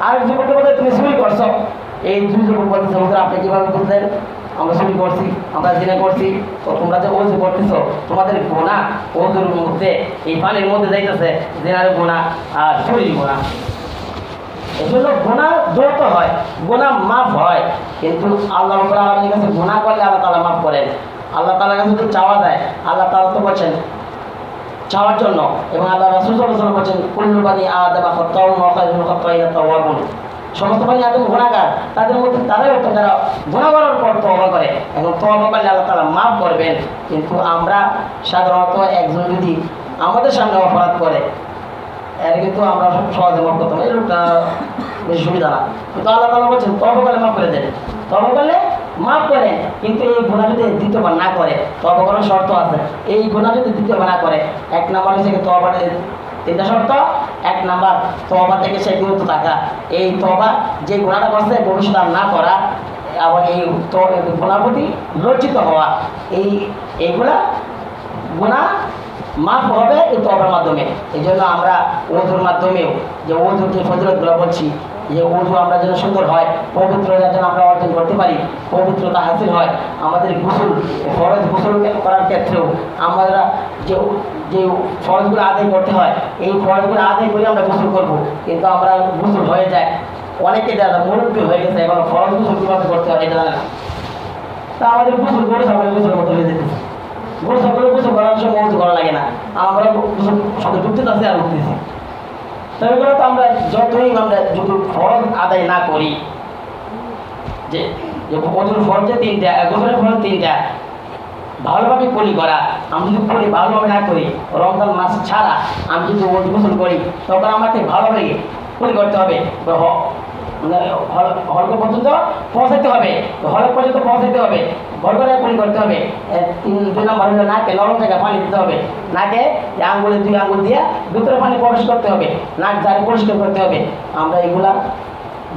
আর যুবককে বলে তুমি চুরি করছো। এই দুই যুবক বলতেছে, হুজুর আপনি কিভাবে বুঝলেন আমরা চুরি করছি, আমরা জিনা করছি? তো তোমরা যে ওযু করতেছো, তোমাদের গুনাহ ওযুর মধ্যে, এই পানির মধ্যে যাইতেছে জিনার গুনাহ আর চুরির গুনাহ। এই জন্য গুনাহ যত হয়, গুনাহ মাফ হয়, কিন্তু আল্লাহ রাব্বুল আলামিনের কাছে গুনাহ করলে আল্লাহ তাআলা মাফ করেন। আল্লাহ তাআলার কাছে যদি চাওয়া যায়, আল্লাহ তাআলা তো বলেন চাওয়ার জন্য, এবং আল্লাহ রাসূল সাল্লাল্লাহু আলাইহি ওয়াসাল্লাম বলেন, কুল্লু বানি আদম খাতাউন ওয়া খায়রুল খাতাইনা তাওয়াবুন। সমস্ত বানি আদম গুনাহগার, তাদের মধ্যে তারাই হতো যারা গুনাহ করার পর তওবা করে, এবং তওবা করলে আল্লাহ তাআলা মাফ করবেন। কিন্তু আমরা সাধারণত একজন যদি আমাদের সামনে অপরাধ করে, এর কিন্তু আমরা সহজে মাফ করতাম, এই লোকটা বেশি সুবিধা না। কিন্তু আল্লাহ তাআলা বলছেন তওবা করলে মাফ করে দেন, তওবা করলে মাফ করেন। কিন্তু এই গুনাহ যদি দ্বিতীয়বার না করে, তওবা করার শর্ত আছে। এই গুনাহ যদি দ্বিতীয়বার না করে, এক নাম্বার হচ্ছে তওবার তিনটা শর্ত। এক নাম্বার তওবা থেকে সে বিরত থাকা, এই তওবা যে গুনাহটা করছে ভবিষ্যতে আর না করা, আবার এই গুনার প্রতি লজ্জিত হওয়া, এইগুলা গুনাহ মাফ হবে এই তওবার মাধ্যমে। এই জন্য আমরা ওযুর মাধ্যমেও, যে ওযুর যে ফজিলতগুলো বলছি, যে ওযু আমরা যেন সুন্দর হয়, পবিত্রতা যেন আমরা অর্জন করতে পারি, পবিত্রতা হাসিল হয়। আমাদের গোসল, ফরজ গোসল করার ক্ষেত্রেও আমরা যে যে ফরজগুলো আদায় করতে হয়, এই ফরজগুলো আদায় করে আমরা গোসল করবো, কিন্তু আমরা গোসল হয়ে যায়, অনেকে দেখা মুরব্বী হয়ে গেছে, এখন ফরজ গোসল কীভাবে করতে হয় এটা জানে না। তা আমাদের গোসল করে সবাই গোসল মতো হয়ে যেতেছে, গোসল করার সময় ওযু করা লাগে না, আমরা শুধু ডুবতে আছে আর উঠতেছি। তবে করে তো আমরা যতই আমরা যদি ফরজ আদায় না করি, যে ওযুর ফরজ যে তিনটা, গোসলের ফরজ তিনটা, ভালোভাবে করি করা, আমি যদি করি ভালোভাবে না করি, রমজান মাস ছাড়া আমি যদি ওযু গোসল করি, তখন আমাকে ভালোভাবে করি করতে হবে, হলক পর্যন্ত পৌঁছাতে হবে, হলক পর্যন্ত পৌঁছাতে হবে, ভর করে করি করতে হবে। দুই নম্বর হলো নাকে নরম জায়গায় পানি দিতে হবে, নাকে আঙ্গুলে দুই আঙ্গুল দিয়ে ভিতরে পানি প্রবেশ করতে হবে, নাক জারি পরিষ্কার করতে হবে। আমরা এগুলা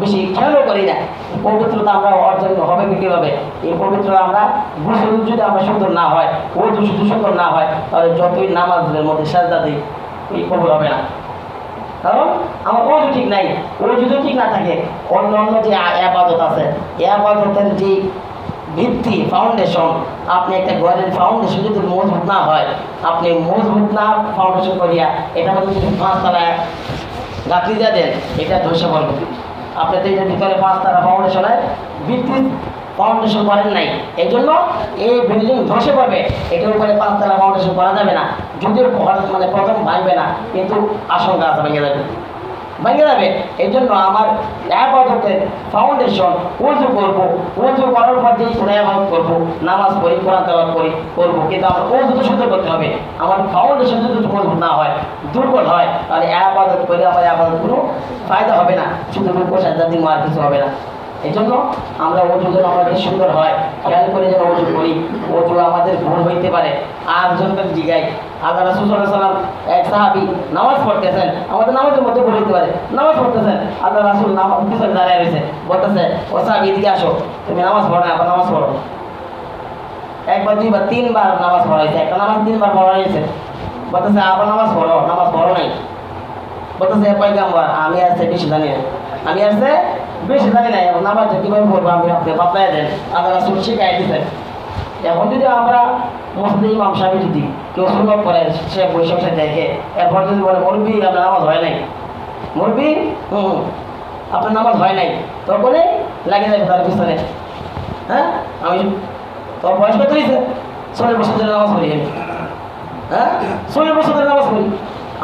বেশি খেয়ালও করি না। পবিত্রতা আমরা অর্জন হবে কীভাবে? এই পবিত্রতা আমরা গোসল যদি আমরা সুন্দর না হয়, ওযু যদি সুন্দর না হয়, তাহলে যতই নামাজের মধ্যে সাজদা দিই, এই কবুল হবে না। কারণ আমার ওযু ঠিক নাই, ওযু যদি ঠিক না থাকে, অন্য যে ইবাদত আছে, ইবাদতের যে ভিত্তি ফাউন্ডেশন, আপনি একটা ঘরের ফাউন্ডেশন যদি মজবুত না হয়, আপনি মজবুত না ফাউন্ডেশন করিয়া এটা মধ্যে যদি 5 তলায় গাঁথি দিয়ে দেন, এটা ধসে পড়বে। আপনি তো এটার ভিতরে 5 তলা ফাউন্ডেশনের ভিত্তি ফাউন্ডেশন করেন নাই, এই জন্য এই বিল্ডিং ধসে পড়বে। এটার উপরে 5 তলা ফাউন্ডেশন করা যাবে না, যদিও মানে প্রথম ভাঙবে না, কিন্তু আশঙ্কা আছে ভেঙে যাবে। এই জন্য আমার ইবাদতের ফাউন্ডেশন ওযু করবো, ওযু করার পর যেই কোনো ইবাদত করবো, নামাজ পড়ি, কোরআন তেলাওয়াত করি করবো, কিন্তু আমার ওযু তো সুন্দর করতে হবে। আমার ফাউন্ডেশন যদি মজবুত না হয়, দুর্বল হয়, তাহলে ইবাদত করে আমার ইবাদত কোনো ফায়দা হবে না, শুধু সাজদা দিয়ে আর কিছু হবে না। এই জন্য আমরা ওযু যেন আমাদের সুন্দর হয়, খেয়াল করে যেন ওযু করি, ওযু আমাদের ভুল হইতে পারে। আর জনকে জিগাই, আল্লাহ রাসূল সাল্লাল্লাহু আলাইহি ওয়াসাল্লাম এক সাহাবী নামাজ পড়তেছেন, আমাদের নামাজের মধ্যে ভুল হইতে পারে, নামাজ পড়তেছেন, আল্লাহ রাসূল নামাজ পিছনে দাঁড়িয়ে রয়েছে, বলতেছে ও সাহাবী এদিকে আসো, তুমি নামাজ পড়ো না, আবার নামাজ পড়ো। একবার দুইবার তিনবার নামাজ পড়াইছে, একটা নামাজ 3 বার পড়াইছে, বলতেছে আবার নামাজ পড়ো নাই। বলতেছে পয়গম্বর আমি আসছে বেশি জানি না, নামাজ কীভাবে পড়বো আমি আপনি বাতলায় দেন। আল্লাহ রাসূল শিখাই দিতেন। এখন যদি আমরা মুসলিম ইমাম সাহেব যদি কেউ সুন্নত করে, সে বৈশাখে দেখে, এরপর যদি বলে মুরব্বি আপনার নামাজ হয় নাই, মুরব্বি আপনার নামাজ হয় নাই, তখনই লাগে যাবে তার পিছনে। হ্যাঁ, আমি তোর বয়স কত হয়েছে? 40 বছর ধরে নামাজ পড়ি আমি, 40 বছর ধরে নামাজ পড়ি,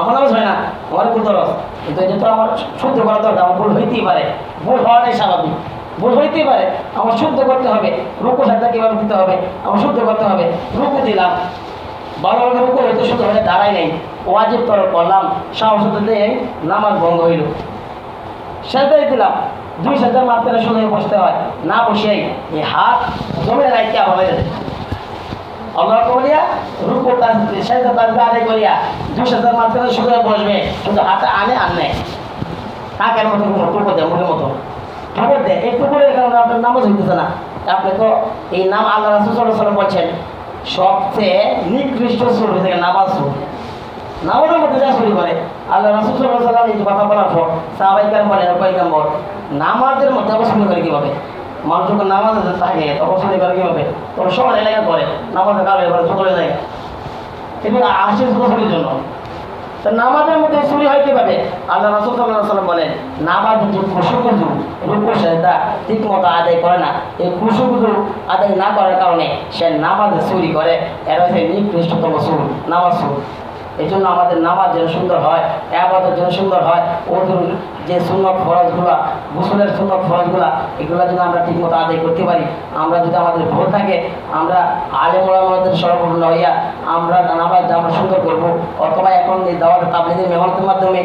আমার নামাজ হয় না, আমার কুদরত। কিন্তু এটা তো আমার শুদ্ধ করা দরকার, আমার ভুল হইতেই পারে, ভুল হওয়াটাই স্বাভাবিক, ভুল হইতেই পারে, আমার শুদ্ধ করতে হবে। রুকু সাজদা কীভাবে দিতে হবে আমার শুদ্ধ করতে হবে। রুকু দিলাম, ভালোভাবে রুকু হইতে শুধু হয়ে দাঁড়াই নাই, ওয়াজিব তরক করলাম, সাহস দিয়ে নামাজ ভঙ্গ হইল। সেজদায় দিলাম, 2 সেজদার মাঝখানে শুধু বসতে হয়, না বসেই এই হাত জমে রাখতে হবে। আল্লাহ করিয়া রুকু সেজদা তাসবিহ আদায় করিয়া 2 সেজদার মাঝখানে শুধু বসবে, শুধু হাতে আনে কাকের মতো টুকো দেয়, মুখের মতো টুকো দেয়। এই টুকুরের কারণে আপনার নামাজ হইতেছে না। আপনি তো এই নাম আল্লাহ রাসূল সাল্লাল্লাহু আলাইহি ওয়াসাল্লাম বলছেন সবচেয়ে নিকৃষ্ট সুর থেকে নামাজ সুর। নামাজের মধ্যে যা শুরু করে আল্লাহ রাসূল সাল্লাল্লাহু আলাইহি ওয়াসাল্লাম এই কথা বলার পর সাহাবায়ে কেরাম বলেন, পয়গম্বর নামাজের মধ্যে অবশ্যই করে কীভাবে? মানুষ যখন নামাজে থাকে তখন শুরু করে কীভাবে? তখন সবার এলাকা করে নামাজের কারণে এবারে চলে যায়, কিন্তু আসে চুরির জন্য। তো নামাজের মধ্যে চুরি হয় কীভাবে? আল্লাহ রাসূল সাল্লাল্লাহু আলাইহি ওয়াসাল্লাম বলেন নামাজ যে খুশুখুজু রুকু সেজদা ঠিক মতো আদায় করে না, এই খুশুখুজু আদায় না করার কারণে সে নামাজে চুরি করে, এরা হচ্ছে নিকৃষ্টতম সুর, নামাজ সুর। এই জন্য আমাদের নামাজ যেন সুন্দর হয়, ইবাদত যেন সুন্দর হয়, ওদের যে সুন্নত ফরজগুলা, গোসলের সুন্নত ফরজগুলা, এগুলো যেন আমরা ঠিকমতো আদায় করতে পারি। আমরা যদি আমাদের ভুল থাকে, আমরা আলেম ওলামাদের সর্বপূর্ণ হইয়া আমরা নামাজ আমরা সুন্দর করবো। অথবা এখন এই দাওয়াত তাবলীগের মেহনতের মাধ্যমে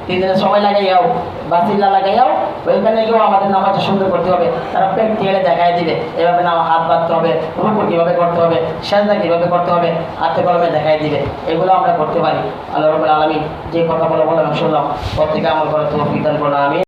3 দিনের সময় লাগাইয়াও বা চিল্লা লাগাইয়াও ওইখানে গিয়েও আমাদের নামাজটা সুন্দর করতে হবে। তারা প্র্যাকটিক্যালে দেখাই দিবে এভাবে হাত বাঁধতে হবে, রুকু কীভাবে করতে হবে, সেজদা কীভাবে করতে হবে, হাতে কলমে দেখাই দিবে। এগুলো আমরা করতে পারি। আল্লাহ রাব্বুল আলামিন যে কথা বলে শুনলাম প্রত্যেকে আমল করার তৌফিক দান করুন, আমিন।